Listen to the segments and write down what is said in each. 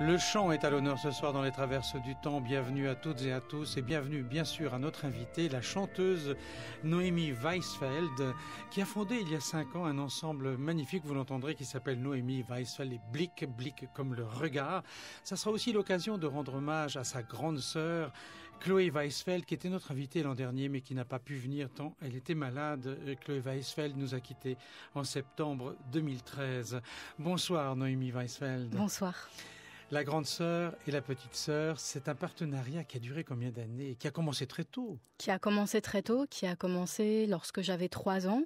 Le chant est à l'honneur ce soir dans les Traverses du Temps. Bienvenue à toutes et à tous et bienvenue bien sûr à notre invitée, la chanteuse Noémie Weisfeld, qui a fondé il y a 5 ans un ensemble magnifique, vous l'entendrez, qui s'appelle Noémie Weisfeld et Blick comme le regard. Ça sera aussi l'occasion de rendre hommage à sa grande sœur, Chloé Weisfeld, qui était notre invitée l'an dernier mais qui n'a pas pu venir tant elle était malade. Chloé Weisfeld nous a quittés en septembre 2013. Bonsoir Noémie Weisfeld. Bonsoir. La grande sœur et la petite sœur, c'est un partenariat qui a duré combien d'années? Qui a commencé très tôt? Qui a commencé lorsque j'avais 3 ans.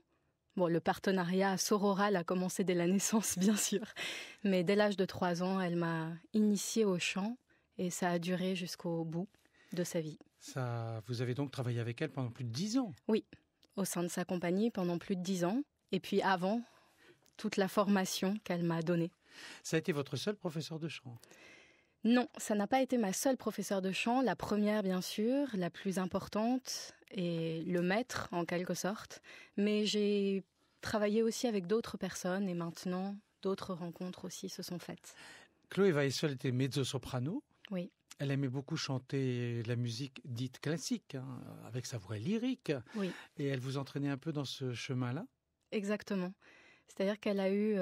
Bon, le partenariat sororal a commencé dès la naissance, bien sûr. Mais dès l'âge de 3 ans, elle m'a initiée au chant et ça a duré jusqu'au bout de sa vie. Vous avez donc travaillé avec elle pendant plus de 10 ans? Oui, au sein de sa compagnie pendant plus de 10 ans. Et puis avant, toute la formation qu'elle m'a donnée. Ça a été votre seul professeur de chant? Non, ça n'a pas été ma seule professeure de chant. La première, bien sûr, la plus importante et le maître, en quelque sorte. Mais j'ai travaillé aussi avec d'autres personnes et maintenant, d'autres rencontres aussi se sont faites. Chloé Weisfeld était mezzo-soprano. Oui. Elle aimait beaucoup chanter la musique dite classique, avec sa voix lyrique. Oui. Et elle vous entraînait un peu dans ce chemin-là? Exactement. C'est-à-dire qu'elle a eu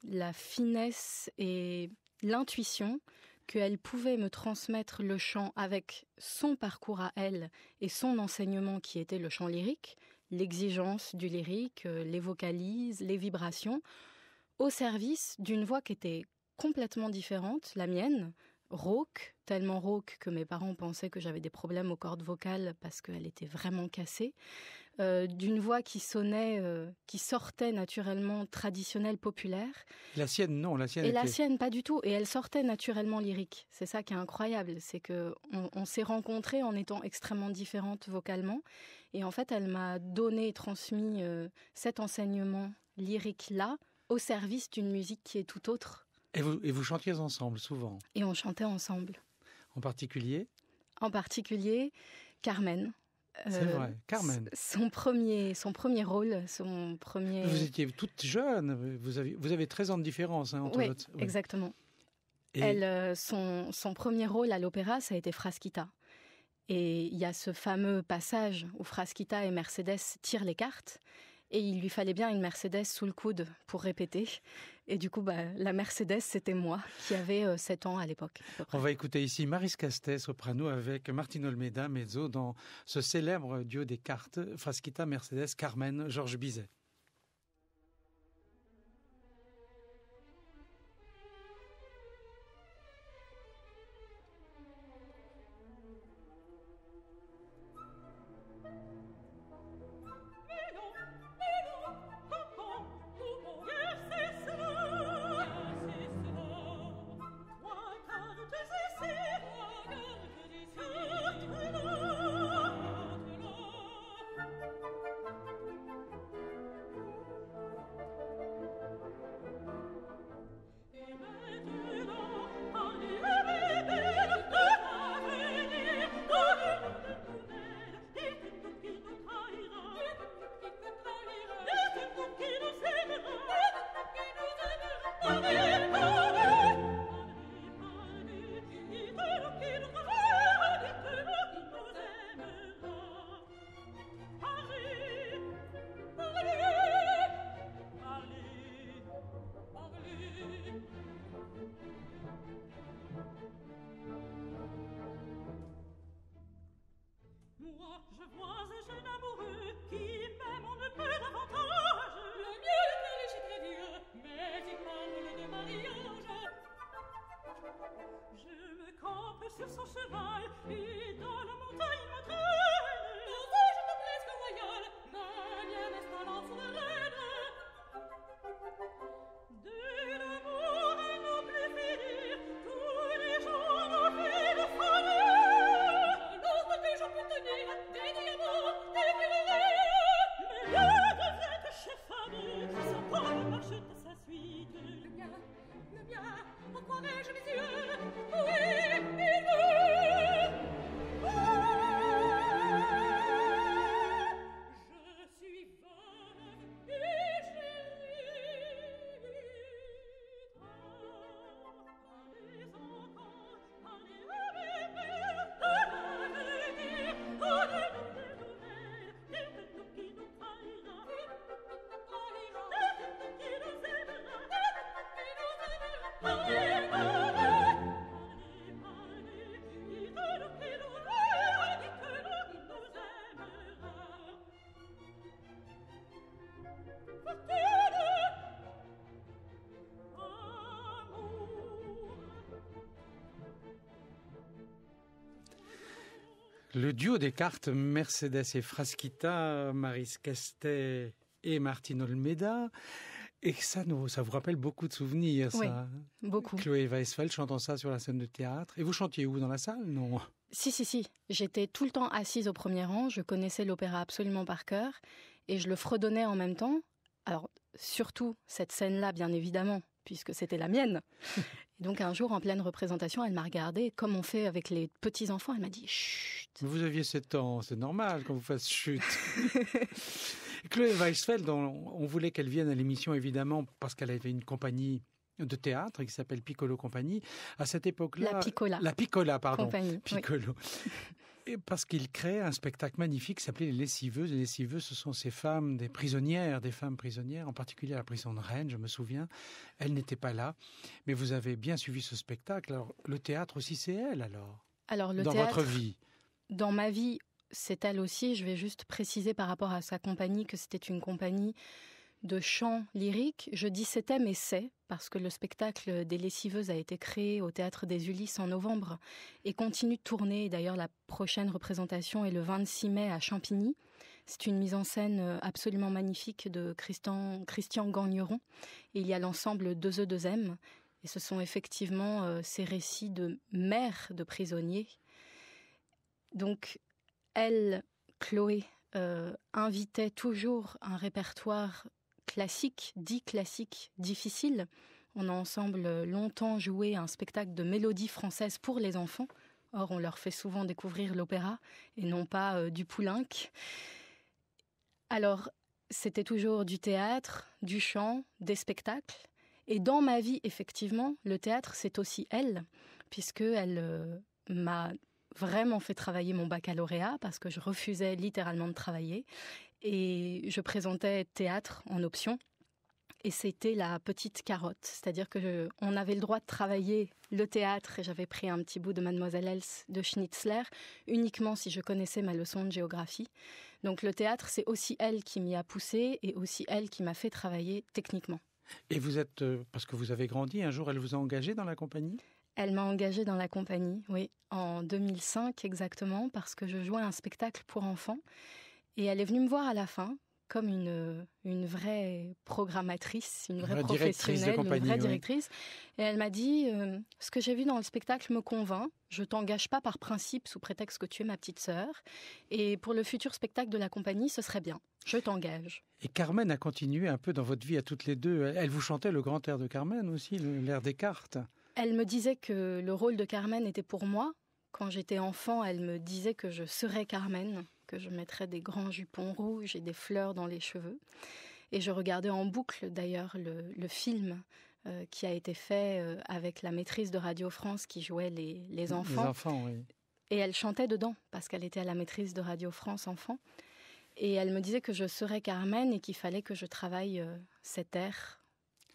la finesse et l'intuition qu'elle pouvait me transmettre le chant avec son parcours à elle et son enseignement qui était le chant lyrique, l'exigence du lyrique, les vocalises, les vibrations, au service d'une voix qui était complètement différente, la mienne, rauque, tellement rauque que mes parents pensaient que j'avais des problèmes aux cordes vocales parce qu'elle était vraiment cassée, d'une voix qui sonnait, qui sortait naturellement traditionnelle, populaire. La sienne, non, la sienne. Et la sienne, pas du tout. Et elle sortait naturellement lyrique. C'est ça qui est incroyable, c'est que on s'est rencontrés en étant extrêmement différentes vocalement. Et en fait, elle m'a donné et transmis cet enseignement lyrique-là au service d'une musique qui est tout autre. Et vous chantiez ensemble, souvent? Et on chantait ensemble. En particulier? En particulier, Carmen. C'est vrai, Carmen. Son premier rôle, son premier... Vous étiez toute jeune, vous avez 13 ans de différence entre oui, votre... Oui, exactement. Et... son premier rôle à l'opéra, ça a été Frasquita. Et il y a ce fameux passage où Frasquita et Mercedes tirent les cartes. Et il lui fallait bien une Mercedes sous le coude pour répéter. Et du coup, la Mercedes, c'était moi, qui avait 7 ans à l'époque. On va écouter ici Maris Castet, soprano, avec Martine Olmeda, mezzo, dans ce célèbre duo des cartes, Frasquita, Mercedes, Carmen, Georges Bizet. Le duo des cartes Mercedes et Frasquita, Maris Castet et Martine Olmeda. Et ça vous rappelle beaucoup de souvenirs, oui, ça. Beaucoup. Chloé Weisfeld chantant ça sur la scène de théâtre. Et vous chantiez où, dans la salle? Non. Si. J'étais tout le temps assise au premier rang. Je connaissais l'opéra absolument par cœur. Et je le fredonnais en même temps. Alors, surtout cette scène-là, bien évidemment, puisque c'était la mienne. Et donc, un jour, en pleine représentation, elle m'a regardée. Comme on fait avec les petits-enfants, elle m'a dit « Chut !» Vous aviez 7 ans, c'est normal qu'on vous fasse chute. Chloé Weisfeld, on voulait qu'elle vienne à l'émission, évidemment, parce qu'elle avait une compagnie de théâtre qui s'appelle Piccolo Compagnie. À cette époque-là... La Piccola, pardon. Compagnie, Piccolo. Oui. Et parce qu'il crée un spectacle magnifique qui s'appelait Les Lessiveuses. Les Lessiveuses, ce sont ces femmes, des femmes prisonnières, en particulier à la prison de Rennes, je me souviens. Elle n'était pas là, mais vous avez bien suivi ce spectacle. Alors, le théâtre aussi, c'est elle, alors le dans théâtre, votre vie. Dans ma vie, c'est elle aussi. Je vais juste préciser par rapport à sa compagnie que c'était une compagnie de chant lyrique. Je dis c'était, mais c'est, parce que le spectacle des Lessiveuses a été créé au Théâtre des Ulysses en novembre et continue de tourner. D'ailleurs, la prochaine représentation est le 26 mai à Champigny. C'est une mise en scène absolument magnifique de Christian Gagneron. Et il y a l'ensemble 2E2M. Et ce sont effectivement ces récits de mères de prisonniers. Donc, elle, Chloé, invitait toujours un répertoire classique, dit classique, difficile. On a ensemble longtemps joué un spectacle de mélodie française pour les enfants. Or, on leur fait souvent découvrir l'opéra et non pas du Poulenc. Alors, c'était toujours du théâtre, du chant, des spectacles. Et dans ma vie, effectivement, le théâtre, c'est aussi elle, puisqu'elle m'a vraiment fait travailler mon baccalauréat parce que je refusais littéralement de travailler et je présentais théâtre en option et c'était la petite carotte, c'est-à-dire que on avait le droit de travailler le théâtre et j'avais pris un petit bout de Mademoiselle Else de Schnitzler uniquement si je connaissais ma leçon de géographie. Donc le théâtre, c'est aussi elle qui m'y a poussée et aussi elle qui m'a fait travailler techniquement. Et vous êtes, parce que vous avez grandi, un jour elle vous a engagé dans la compagnie ? Elle m'a engagée dans la compagnie, oui, en 2005 exactement, parce que je jouais un spectacle pour enfants. Et elle est venue me voir à la fin, comme une vraie programmatrice, une vraie professionnelle, une vraie directrice. Oui. Et elle m'a dit, ce que j'ai vu dans le spectacle me convainc, je t'engage pas par principe sous prétexte que tu es ma petite sœur. Et pour le futur spectacle de la compagnie, ce serait bien, je t'engage. Et Carmen a continué un peu dans votre vie à toutes les deux. Elle vous chantait le grand air de Carmen aussi, l'air des cartes. Elle me disait que le rôle de Carmen était pour moi. Quand j'étais enfant, elle me disait que je serais Carmen, que je mettrais des grands jupons rouges et des fleurs dans les cheveux. Et je regardais en boucle d'ailleurs le film qui a été fait avec la maîtrise de Radio France qui jouait les enfants. Les enfants, oui. Et elle chantait dedans parce qu'elle était à la maîtrise de Radio France enfant. Et elle me disait que je serais Carmen et qu'il fallait que je travaille cet air.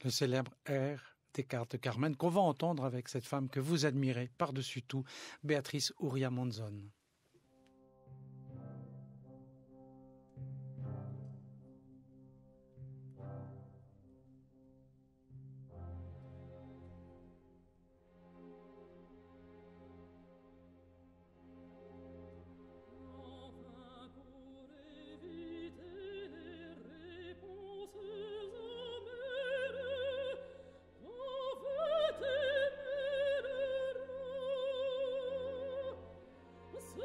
Le célèbre air des cartes de Carmen, qu'on va entendre avec cette femme que vous admirez par-dessus tout, Béatrice Uria Monzon. Ce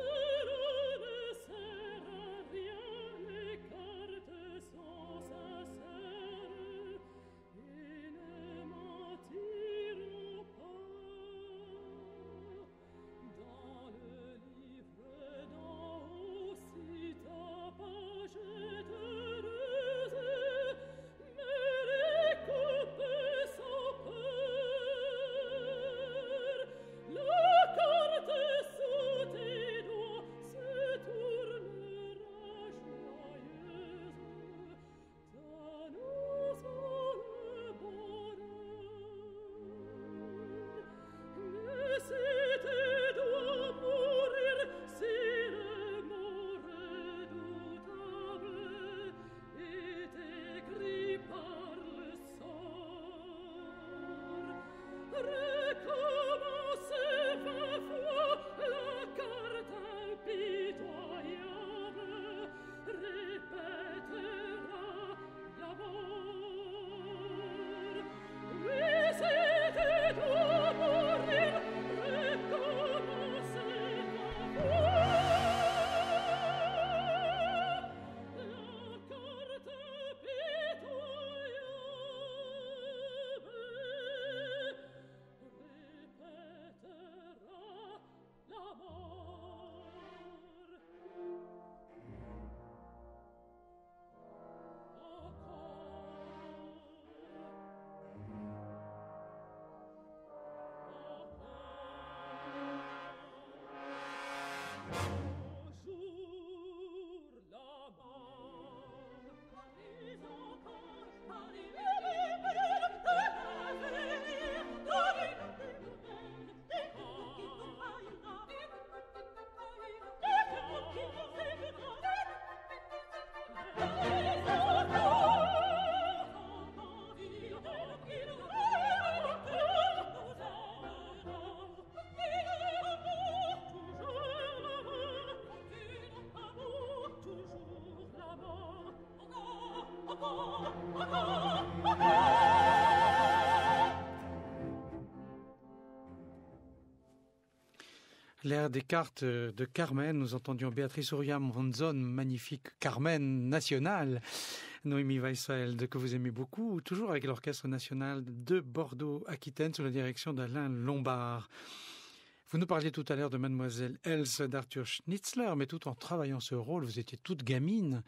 L'air des cartes de Carmen, nous entendions Béatrice Uriam-Monzon, magnifique Carmen nationale. Noémie Weisfeld, que vous aimez beaucoup, toujours avec l'Orchestre national de Bordeaux-Aquitaine sous la direction d'Alain Lombard. Vous nous parliez tout à l'heure de Mademoiselle Else d'Arthur Schnitzler, mais tout en travaillant ce rôle, vous étiez toute gamine,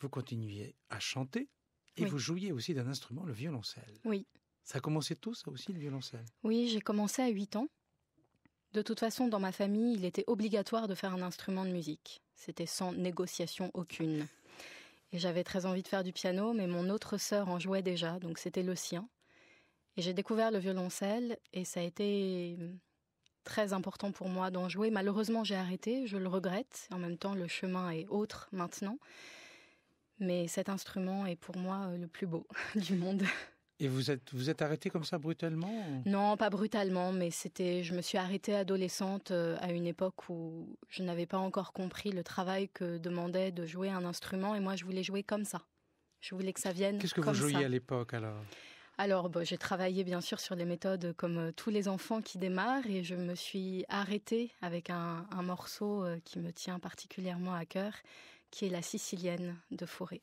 vous continuiez à chanter et vous jouiez aussi d'un instrument, le violoncelle. Oui. Ça a commencé tôt, ça aussi, le violoncelle? Oui, j'ai commencé à 8 ans. De toute façon, dans ma famille, il était obligatoire de faire un instrument de musique. C'était sans négociation aucune. Et j'avais très envie de faire du piano, mais mon autre sœur en jouait déjà, donc c'était le sien. Et j'ai découvert le violoncelle, et ça a été très important pour moi d'en jouer. Malheureusement, j'ai arrêté, je le regrette. En même temps, le chemin est autre maintenant. Mais cet instrument est pour moi le plus beau du monde. Et vous êtes arrêtée comme ça brutalement? Non, pas brutalement, mais je me suis arrêtée adolescente à une époque où je n'avais pas encore compris le travail que demandait de jouer un instrument, et moi je voulais jouer comme ça. Je voulais que ça vienne comme ça. Qu'est-ce que vous jouiez à l'époque alors? Alors, j'ai travaillé bien sûr sur les méthodes comme tous les enfants qui démarrent, et je me suis arrêtée avec un morceau qui me tient particulièrement à cœur, qui est la Sicilienne de Fauré.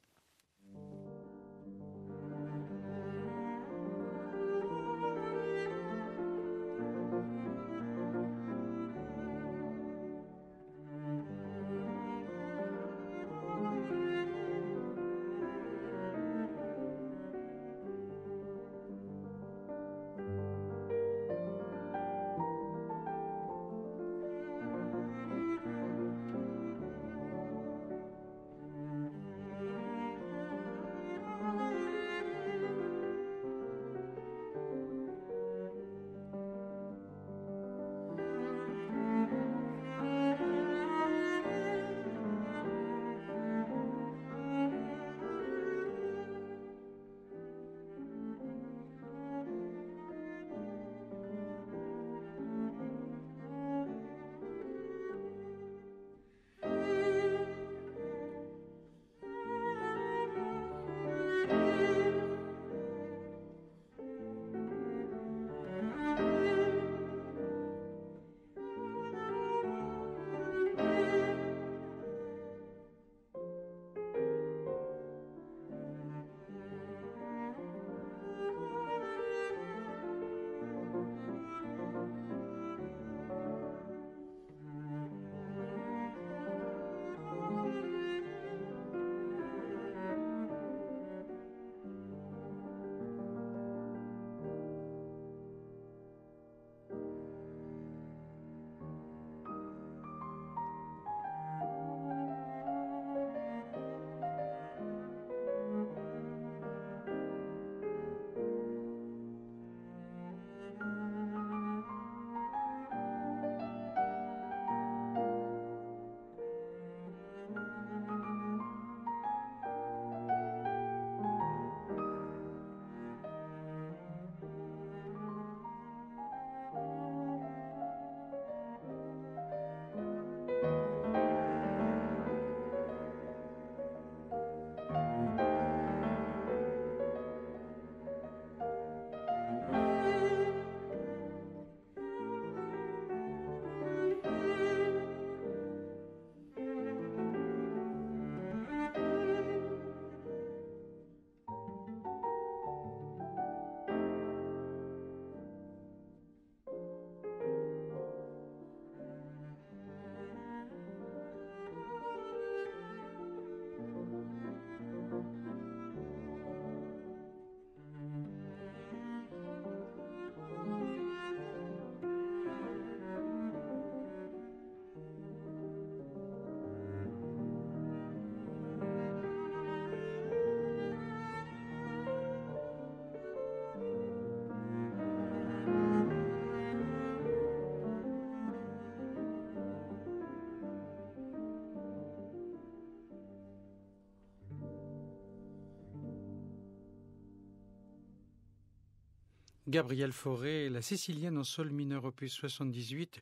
Gabriel Fauré, la Sicilienne en sol mineur opus 78,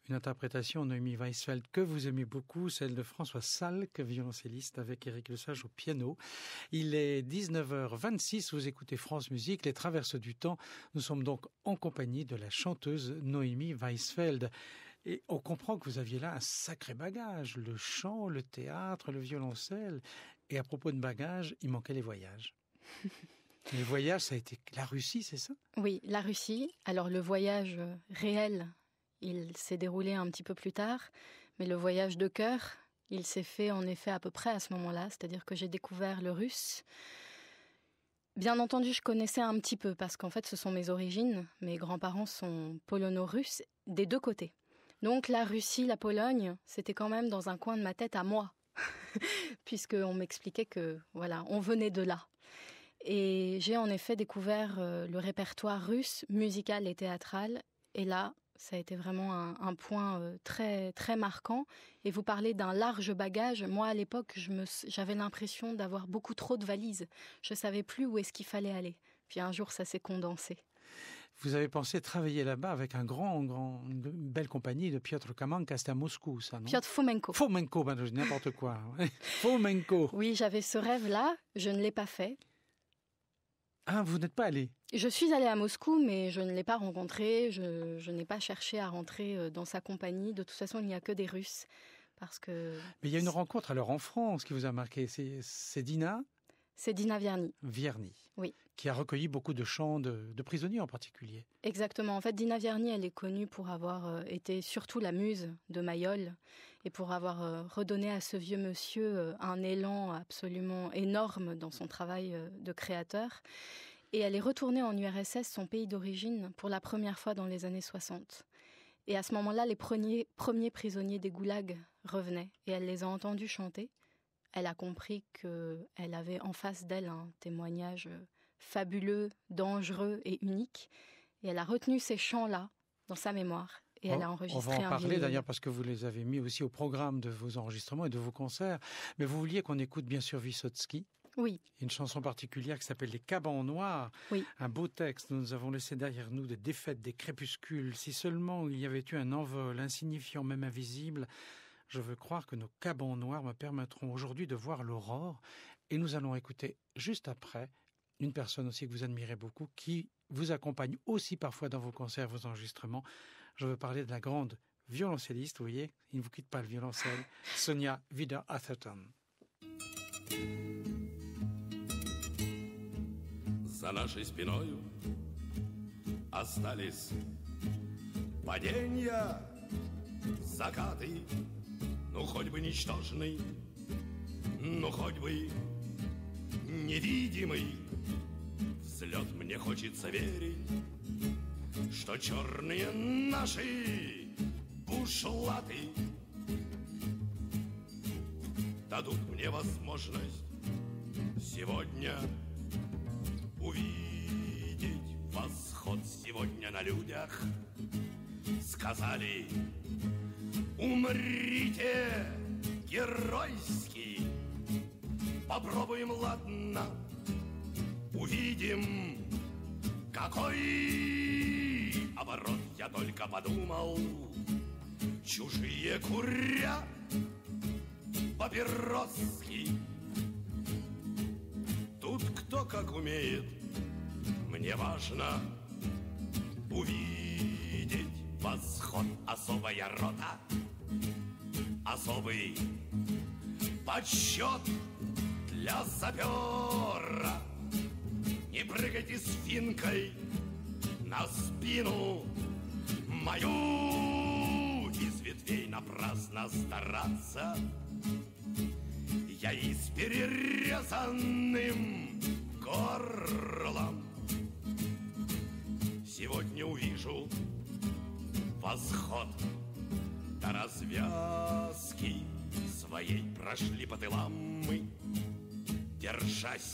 une interprétation Noémie Weisfeld que vous aimez beaucoup, celle de François Salk, violoncelliste avec Éric Lesage au piano. Il est 19h26, vous écoutez France Musique, les traverses du temps. Nous sommes donc en compagnie de la chanteuse Noémie Weisfeld. Et on comprend que vous aviez là un sacré bagage, le chant, le théâtre, le violoncelle. Et à propos de bagages, il manquait les voyages. Les voyages, ça a été la Russie, c'est ça? Oui, la Russie. Alors le voyage réel, il s'est déroulé un petit peu plus tard, mais le voyage de cœur, il s'est fait en effet à peu près à ce moment-là, c'est-à-dire que j'ai découvert le russe. Bien entendu, je connaissais un petit peu parce qu'en fait, ce sont mes origines. Mes grands-parents sont polono-russes des deux côtés. Donc la Russie, la Pologne, c'était quand même dans un coin de ma tête à moi, puisqu'on m'expliquait que voilà, on venait de là. Et j'ai en effet découvert le répertoire russe, musical et théâtral. Et là, ça a été vraiment un point très, très marquant. Et vous parlez d'un large bagage. Moi, à l'époque, j'avais l'impression d'avoir beaucoup trop de valises. Je ne savais plus où est-ce qu'il fallait aller. Puis un jour, ça s'est condensé. Vous avez pensé travailler là-bas avec une belle compagnie de Piotr Kamanka, c'était à Moscou, ça, non? Piotr Fomenko. Fomenko, n'importe quoi. Fomenko. Oui, j'avais ce rêve-là. Je ne l'ai pas fait. Ah, vous n'êtes pas allé? Je suis allée à Moscou, mais je ne l'ai pas rencontré. Je n'ai pas cherché à rentrer dans sa compagnie. De toute façon, il n'y a que des Russes. Parce que... Mais il y a une rencontre alors en France qui vous a marqué. C'est Dina? C'est Dina Vierny. Vierny. Oui. Qui a recueilli beaucoup de chants de prisonniers en particulier. Exactement. En fait, Dina Vierny, elle est connue pour avoir été surtout la muse de Mayol et pour avoir redonné à ce vieux monsieur un élan absolument énorme dans son travail de créateur. Et elle est retournée en URSS, son pays d'origine, pour la première fois dans les années 60. Et à ce moment-là, les premiers prisonniers des goulags revenaient et elle les a entendus chanter. Elle a compris qu'elle avait en face d'elle un témoignage fabuleux, dangereux et unique. Et elle a retenu ces chants-là dans sa mémoire. Et elle a enregistré un vinyle. On va en parler d'ailleurs parce que vous les avez mis aussi au programme de vos enregistrements et de vos concerts. Mais vous vouliez qu'on écoute bien sûr Vysotsky. Oui. Une chanson particulière qui s'appelle Les Cabancs Noirs. Oui. Un beau texte. Nous avons laissé derrière nous des défaites, des crépuscules. Si seulement il y avait eu un envol insignifiant, même invisible, je veux croire que nos cabancs noirs me permettront aujourd'hui de voir l'aurore. Et nous allons écouter juste après une personne aussi que vous admirez beaucoup, qui vous accompagne aussi parfois dans vos concerts, vos enregistrements. Je veux parler de la grande violoncelliste, vous voyez, il ne vous quitte pas le violoncelle, Sonia Wider-Atherton. За нашей спиною остались падения, закаты, ну хоть бы ничтожный, ну хоть бы невидимый взлет. Мне хочется верить, что черные наши бушлаты дадут мне возможность сегодня увидеть восход. Сегодня на людях сказали: умрите геройски. Попробуем, ладно, увидим, какой оборот. Я только подумал, чужие курят папироски. Тут кто как умеет, мне важно увидеть восход. Особая рота, особый подсчет для сапера. Не прыгайте с финкой на спину мою. Из ветвей напрасно стараться. Я и с перерезанным горлом сегодня увижу восход. До развязки своей прошли по тылам мы, держась,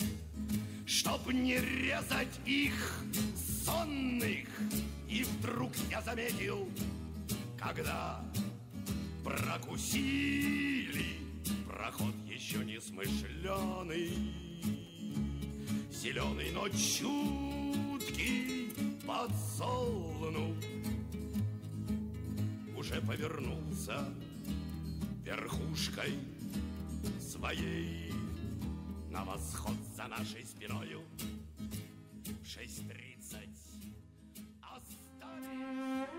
чтоб не резать их сонных. И вдруг я заметил, когда прокусили проход еще не смышленый, зеленый, но чуткий подсолнух уже повернулся верхушкой своей на восход. За нашей спиною в 6:30 остались.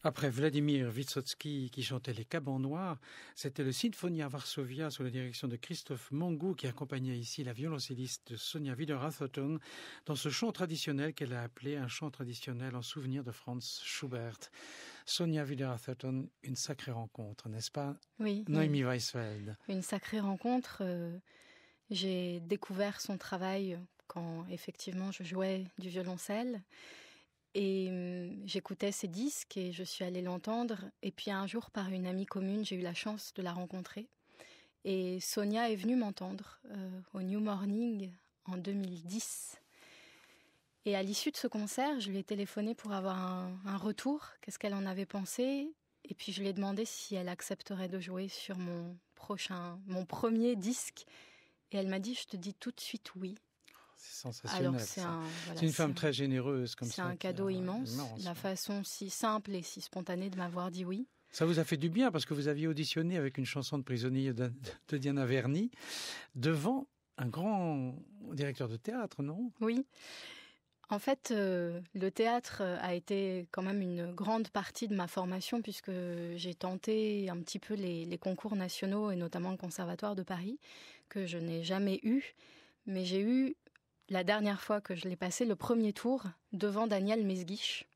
Après Vladimir Vysotsky qui chantait Les Cabans Noirs, c'était le Sinfonia Varsovia sous la direction de Christophe Mangou qui accompagnait ici la violoncelliste Sonia Wider-Atherton dans ce chant traditionnel qu'elle a appelé un chant traditionnel en souvenir de Franz Schubert. Sonia Wider-Atherton, une sacrée rencontre, n'est-ce pas? Oui. Noémie Weisfeld. Une sacrée rencontre. J'ai découvert son travail quand effectivement je jouais du violoncelle. Et j'écoutais ses disques et je suis allée l'entendre. Et puis un jour, par une amie commune, j'ai eu la chance de la rencontrer. Et Sonia est venue m'entendre au New Morning en 2010. Et à l'issue de ce concert, je lui ai téléphoné pour avoir un retour. Qu'est-ce qu'elle en avait pensé? Et puis je lui ai demandé si elle accepterait de jouer sur mon premier disque. Et elle m'a dit, je te dis tout de suite oui. C'est sensationnel. Alors, c'est une femme très généreuse comme ça. C'est un cadeau immense. La façon si simple et si spontanée de m'avoir dit oui. Ça vous a fait du bien parce que vous aviez auditionné avec une chanson de Prisonnier de Diana Verny devant un grand directeur de théâtre, non? Oui. En fait, le théâtre a été quand même une grande partie de ma formation puisque j'ai tenté un petit peu les concours nationaux et notamment le Conservatoire de Paris que je n'ai jamais eu. Mais j'ai eu la dernière fois que je l'ai passé, le premier tour devant Daniel Mesguich,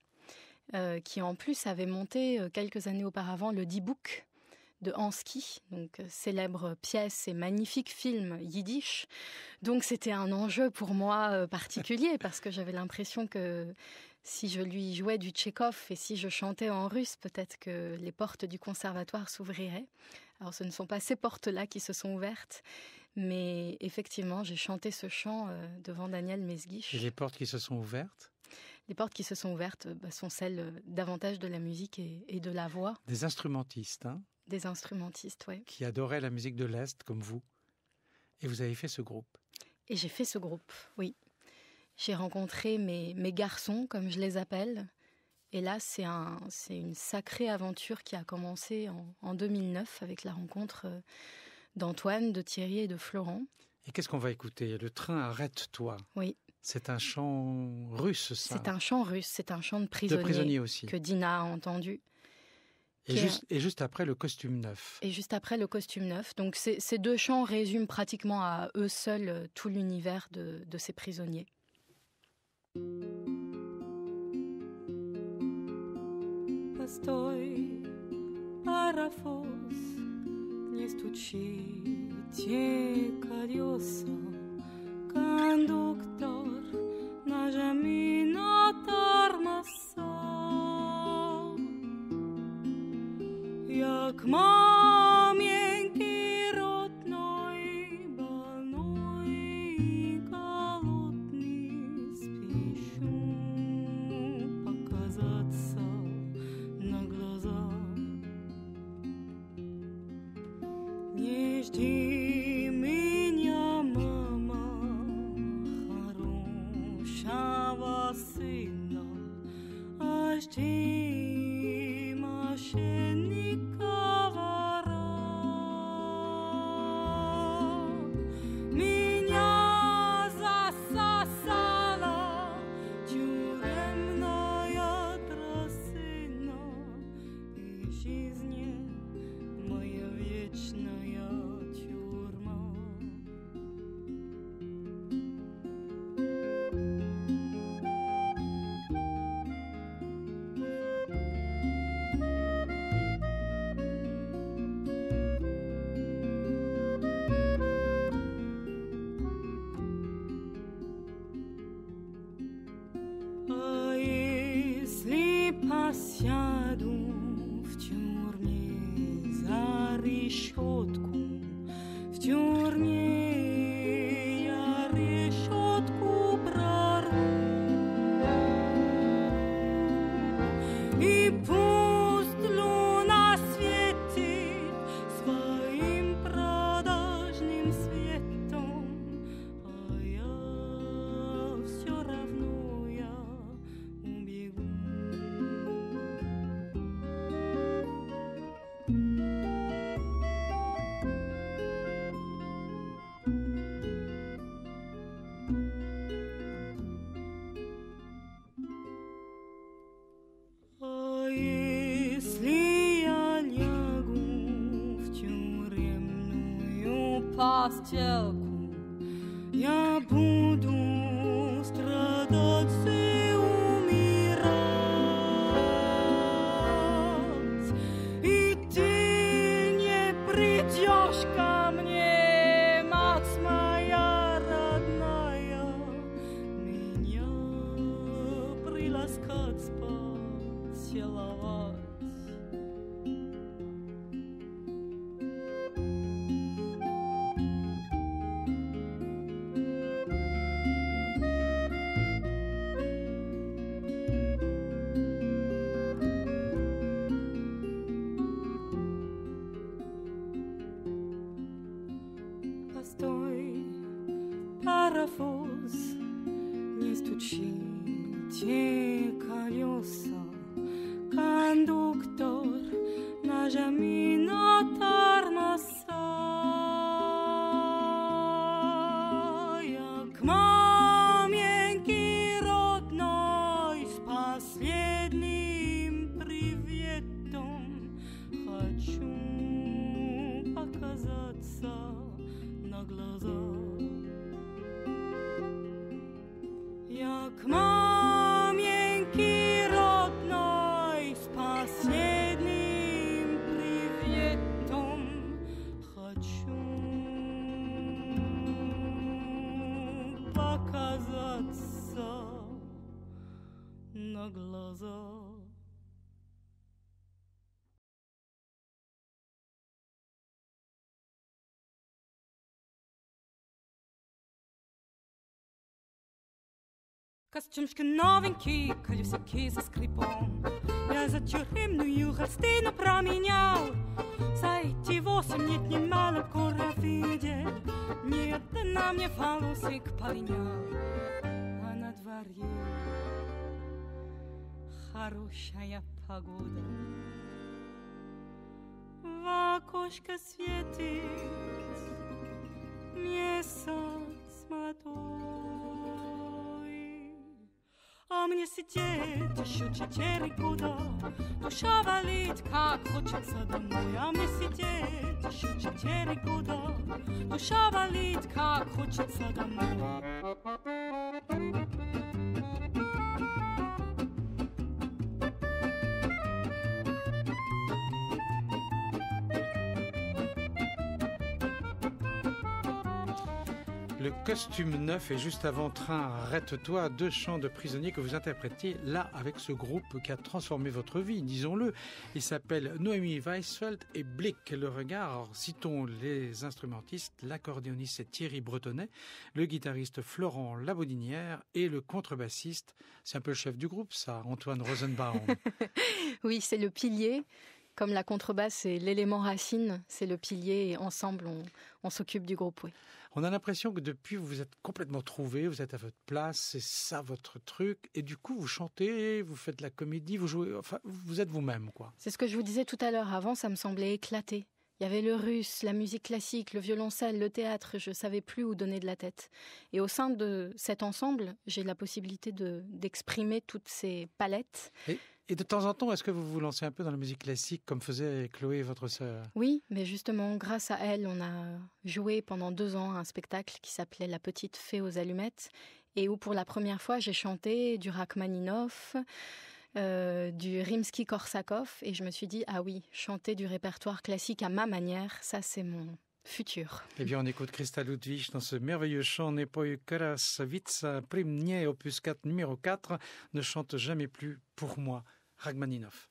qui en plus avait monté quelques années auparavant le Die-Book de Hansky, donc célèbre pièce et magnifique film yiddish. Donc c'était un enjeu pour moi particulier parce que j'avais l'impression que si je lui jouais du Tchekhov et si je chantais en russe, peut-être que les portes du conservatoire s'ouvriraient. Alors ce ne sont pas ces portes-là qui se sont ouvertes. Mais effectivement, j'ai chanté ce chant devant Daniel Mesguich. Et les portes qui se sont ouvertes? Les portes qui se sont ouvertes sont celles davantage de la musique et de la voix. Des instrumentistes, hein? Des instrumentistes, oui. Qui adoraient la musique de l'Est, comme vous. Et vous avez fait ce groupe? Et j'ai fait ce groupe, oui. J'ai rencontré mes garçons, comme je les appelle. Et là, c'est une sacrée aventure qui a commencé en 2009 avec la rencontre d'Antoine, de Thierry et de Florent. Et qu'est-ce qu'on va écouter? Le train arrête-toi. Oui. C'est un chant russe, ça? C'est un chant russe, c'est un chant de prisonnier aussi. Que Dina a entendu. Et juste après, le costume neuf. Et juste après, le costume neuf. Donc ces deux chants résument pratiquement à eux seuls tout l'univers de ces prisonniers. Постой, паровоз, не стучите колеса, кондуктор, нажми на тормоза. Я к маменьке родной, больной и голодный, спешу показаться на глаза. Не жди меня, мама, хорошего сына, а жди мошенника вора. Меня засосала тюремная трясина, и жизнь моя вечная тюрьма. А если посяду в тюрьме за решетку, в тюрьме я решетку прорву, и пусть луна светит своим продажным светом, а я все равно убегу. аптеку. Я буду страдать и умирать, и ты не придешь ко мне, мать моя родная, меня приласкать, поцеловать. Постой, паровоз, не стучите колеса. Кондуктор, нажми на тормоза. Я к маменьке родной с последним приветом хочу показаться на глаза. Я к маменьке родной с последним приветом хочу показаться на глаза. Костюмчик новенький, колесики за скрипом. Я за тюремную холстину променял. За эти 8 лет немало кора видел. Нет, на мне волосик полинял. А на дворе хорошая погода. В окошко светит месяц молодой. А мне сидеть еще 4 года, душа валит, как хочется домой. А мне сидеть еще 4 года, душа валит, как хочется домой. Le costume neuf et juste avant Train, arrête-toi, 2 chants de prisonniers que vous interprétiez là avec ce groupe qui a transformé votre vie, disons-le. Il s'appelle Noémie Weisfeld et Blick le regard. Alors, citons les instrumentistes, l'accordéoniste c'est Thierry Bretonnet, le guitariste Florent Labaudinière et le contrebassiste, c'est un peu le chef du groupe ça, Antoine Rosenbaum. Oui, c'est le pilier. Comme la contrebasse, c'est l'élément racine, c'est le pilier et ensemble, on s'occupe du groupe, oui. On a l'impression que depuis, vous vous êtes complètement trouvé, vous êtes à votre place, c'est ça votre truc. Et du coup, vous chantez, vous faites de la comédie, vous jouez, enfin, vous êtes vous-même, quoi. C'est ce que je vous disais tout à l'heure. Avant, ça me semblait éclaté. Il y avait le russe, la musique classique, le violoncelle, le théâtre. Je ne savais plus où donner de la tête. Et au sein de cet ensemble, j'ai la possibilité d'exprimer toutes ces palettes. Et de temps en temps, est-ce que vous vous lancez un peu dans la musique classique comme faisait Chloé, votre sœur ? Oui, mais justement, grâce à elle, on a joué pendant 2 ans un spectacle qui s'appelait La Petite Fée aux Allumettes et où pour la première fois, j'ai chanté du Rachmaninoff, du Rimsky-Korsakov et je me suis dit, ah oui, chanter du répertoire classique à ma manière, ça c'est mon futur. Eh bien, on écoute Christa Ludwig dans ce merveilleux chant Nepoj Krasavitsa Primnie, opus 4, numéro 4, ne chante jamais plus pour moi, Rachmaninoff.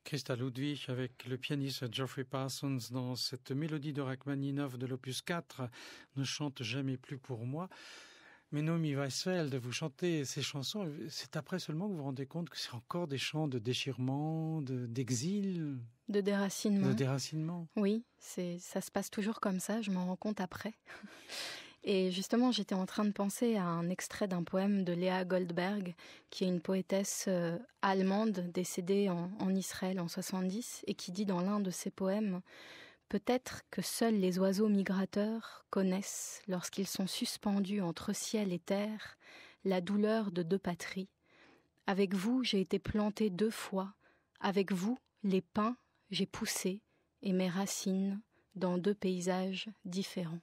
Christa Ludwig avec le pianiste Geoffrey Parsons dans cette mélodie de Rachmaninov de l'opus 4, Ne chante jamais plus pour moi. Mais Naomi Weisfeld, vous chantez ces chansons, c'est après seulement que vous vous rendez compte que c'est encore des chants de déchirement, d'exil, de déracinement. De déracinement. Oui, ça se passe toujours comme ça, je m'en rends compte après. Et justement, j'étais en train de penser à un extrait d'un poème de Léa Goldberg, qui est une poétesse allemande décédée en Israël en 70, et qui dit dans l'un de ses poèmes « Peut-être que seuls les oiseaux migrateurs connaissent, lorsqu'ils sont suspendus entre ciel et terre, la douleur de deux patries. Avec vous, j'ai été planté 2 fois. Avec vous, les pins, j'ai poussé, et mes racines, dans 2 paysages différents. »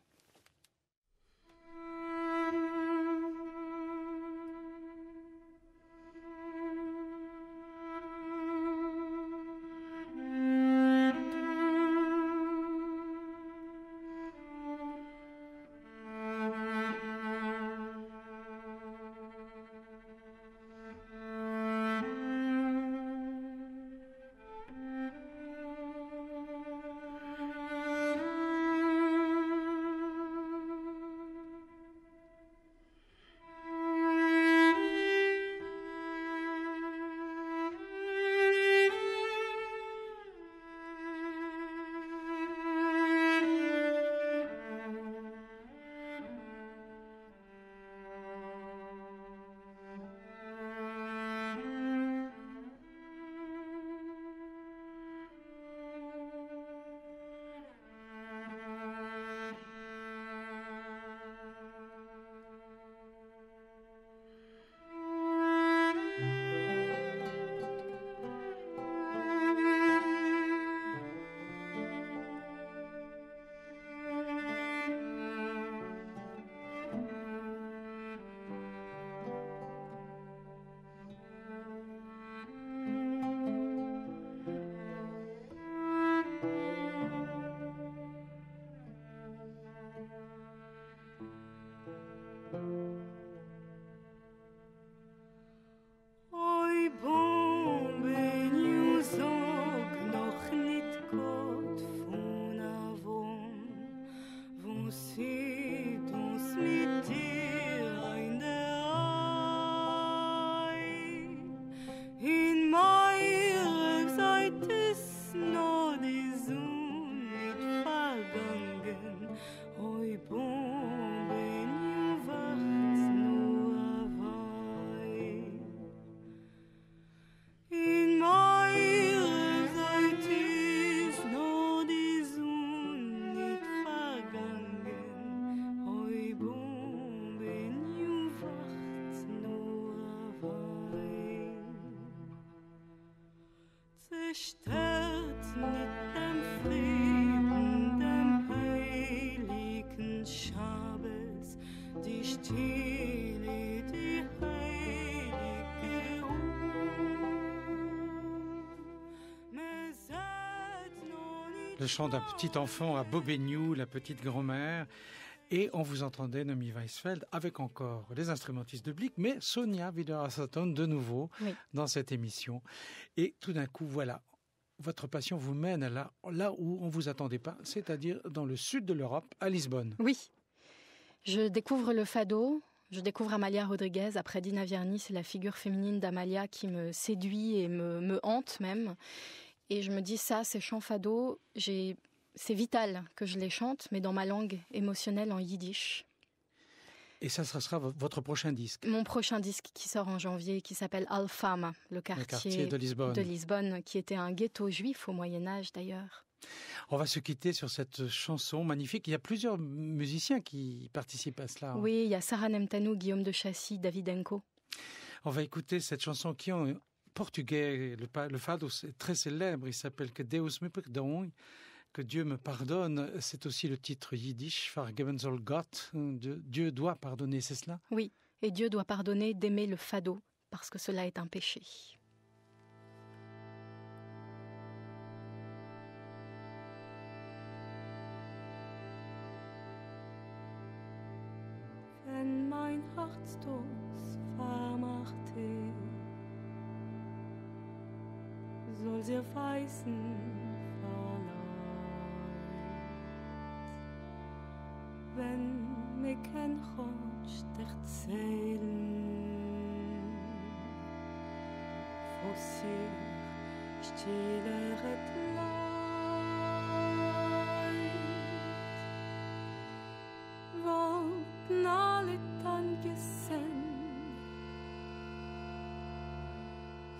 Le chant d'un petit enfant à Bobignou, la petite grand-mère. Et on vous entendait, Naomi Weisfeld, avec encore les instrumentistes de Blick, mais Sonia Widerhasaton de nouveau dans cette émission. Et tout d'un coup, voilà, votre passion vous mène là où on ne vous attendait pas, c'est-à-dire dans le sud de l'Europe, à Lisbonne. Oui, je découvre le fado, je découvre Amalia Rodriguez. Après Dina Vierny, c'est la figure féminine d'Amalia qui me séduit et me hante même. Et je me dis ça, ces chants fado, c'est vital que je les chante, mais dans ma langue émotionnelle en yiddish. Et ça sera votre prochain disque? Mon prochain disque qui sort en janvier, qui s'appelle Alfama, le quartier de Lisbonne, qui était un ghetto juif au Moyen-Âge d'ailleurs. On va se quitter sur cette chanson magnifique. Il y a plusieurs musiciens qui participent à cela. Oui, il y a Sarah Nemtanou, Guillaume de Chassis, David Enko. On va écouter cette chanson qui en portugais, le fado, c'est très célèbre. Il s'appelle Que Deus me perdoe, que Dieu me pardonne. C'est aussi le titre yiddish, Vergeben soll Gott. Dieu doit pardonner, c'est cela? Oui, et Dieu doit pardonner d'aimer le fado, parce que cela est un péché. Wenn mein Herz das vermachte, soll sie weißen verleiht. Wenn mir kein Rutsch erzählen, wo sich stillere Leid, wollten alle dann gesehen,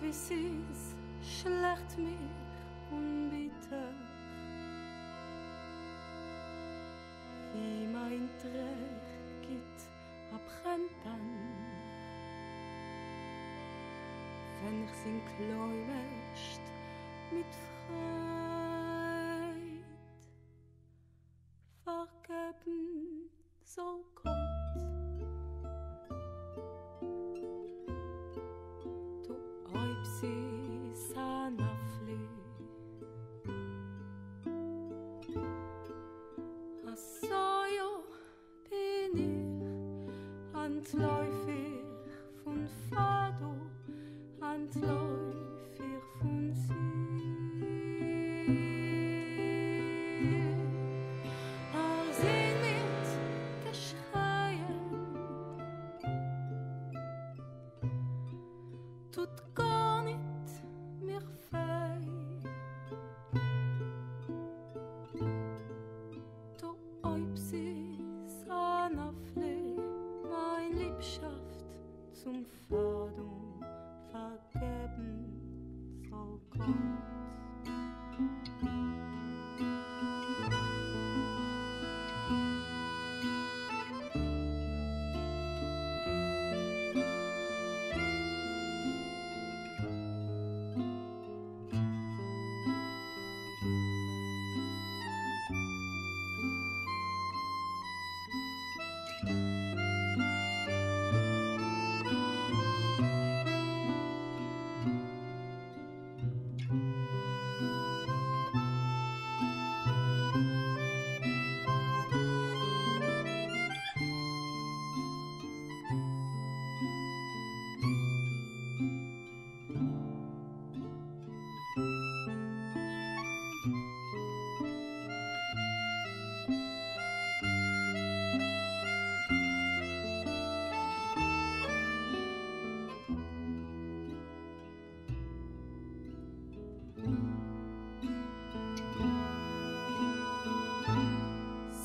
wie sie's schlecht mir unbitter, wie mein Dreck geht abbrennt dann, wenn ich sin Kloi mescht mit Freud. Vergeben soll Gott, du Eubsis Anafli, Asoyo bin ich, antläufig von Fado, antläufig von sie. Sing mit Geschreien, tut gar nicht mir weh. Du Eubsis Anafli, mein Liebschaft zum Fadung vergeben soll Gott.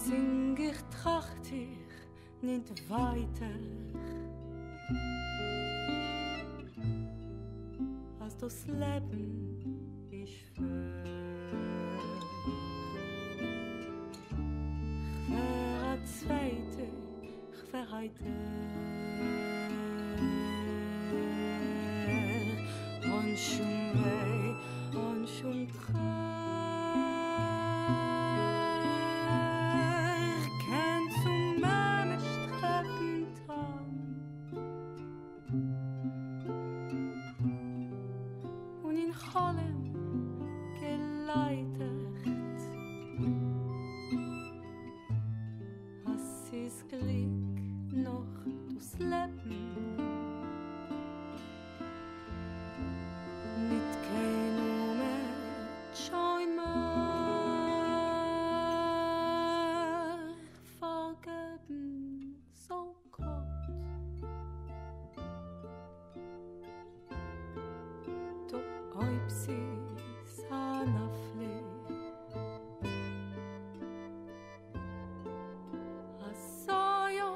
Sing ich tracht ich nicht weiter, als das Leben ist für. Ich wär a Zweite, ich wär heute und schon weh und schon traurig. Eubsis Anafli, Asoyo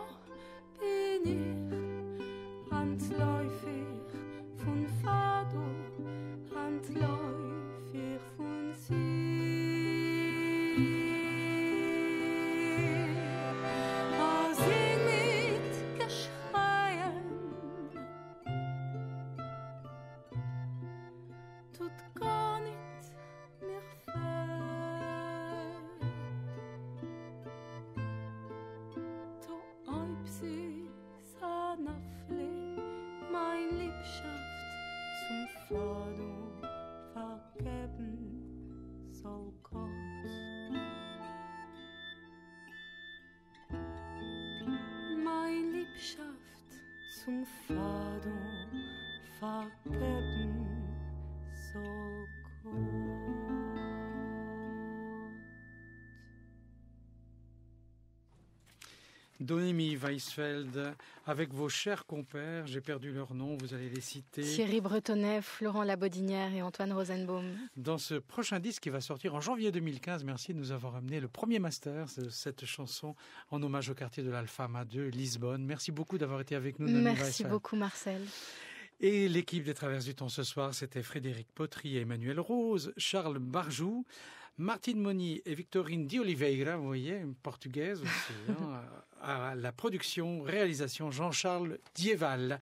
bin ich, antläufig von Fado, antläufig von sie. Sing mit Geschreien, tut gar nicht mehr weh. Du Eubsis Anafli, mein Liebschaft zum Fado vergeben soll Gott. Mein Liebschaft zum Fado vergeben soll Gott. Noémie Weisfeld, avec vos chers compères, j'ai perdu leur nom, vous allez les citer. Thierry Bretonnet, Florent Labodinière et Antoine Rosenbaum. Dans ce prochain disque qui va sortir en janvier 2015, merci de nous avoir amené le premier master de cette chanson en hommage au quartier de l'Alfama de Lisbonne. Merci beaucoup d'avoir été avec nous, Noémie Weisfeld. Merci beaucoup, Marcel. Et l'équipe des Traverses du Temps ce soir, c'était Frédéric Potry et Emmanuel Rose, Charles Barjou, Martine Moni et Victorine Di Oliveira, vous voyez, une portugaise aussi, à la production, réalisation Jean-Charles Dieval.